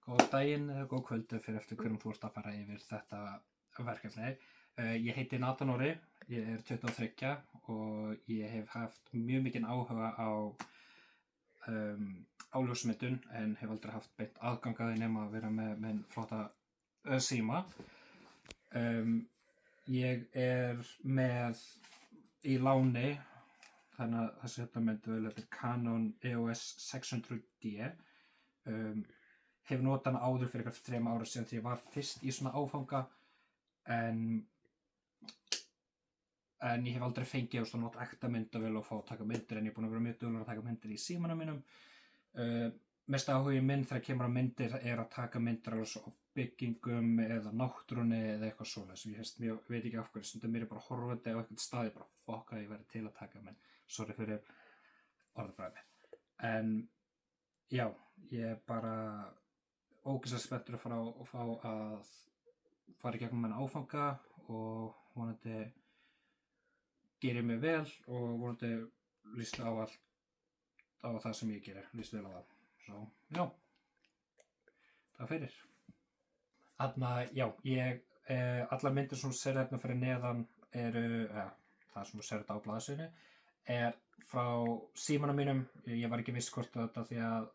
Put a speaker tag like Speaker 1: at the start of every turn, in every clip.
Speaker 1: Góð daginn eða góð kvöldu fyrir eftir hverjum þú ert að fara yfir þetta verkefni. Ég heiti Nathan Orri, ég er 23 og ég hef haft mjög mikinn áhuga á ljósmyndun en hef aldrei haft beint aðgang að því nema að vera með flotta síma. Ég er með í láni, þannig að þessi hérna myndavél er Canon EOS 600D. Hef notað hana áður fyrir eitthvað 3 ára síðan því ég var fyrst í svona áfanga en ég hef aldrei fengið að nota ekta myndavél og fá að taka myndir en ég er búinn að vera mjög duglegur að taka myndir í símanum mínum. Mest áhugi minn þegar kemur á myndir er að taka myndir alveg svo á byggingum eða náttúrunni eða eitthvað svoleiðis. Ég veit ekki af hverju, stundum mér er bara horfandi á eitthvað staði bara fokk að ég væri til að taka menn. Sorry fyrir orðbragðið. En já, ég er bara ógeðslega spenntur að fara í gegnum þennan áfanga og vonandi geri mig vel og vonandi líst á allt á það sem ég gerir, líst vel á það. Svo, já, það fyrir. Allar myndir sem þú sér hérna fyrir neðan eru, það sem þú sér þetta á blaðsíðunni, er frá símanum mínum. Ég var ekki viss hvort þetta því að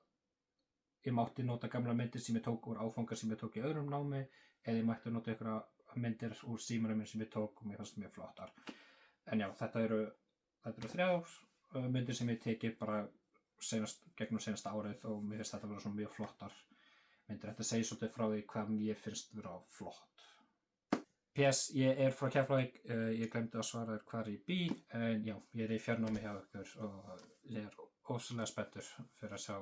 Speaker 1: ég mátti nota gamla myndir sem ég tók úr áfanga sem ég tók í öðrum námi eða ég mætti nota einhverja myndir úr símanum minn sem ég tók og mér fannst mjög flottar. En já, þetta eru 3 myndir sem ég tekið bara gegnum seinasta árið og mér finnst þetta vera svona mjög flottar myndir. Þetta segir svolítið frá því hvað mér finnst vera flott. PS, ég er frá Keflavík, ég glemdi að svara þér hvar ég bý, en já, ég er í fjarnámi hjá ykkur og ég er ósynlega spenntur fyrir að sjá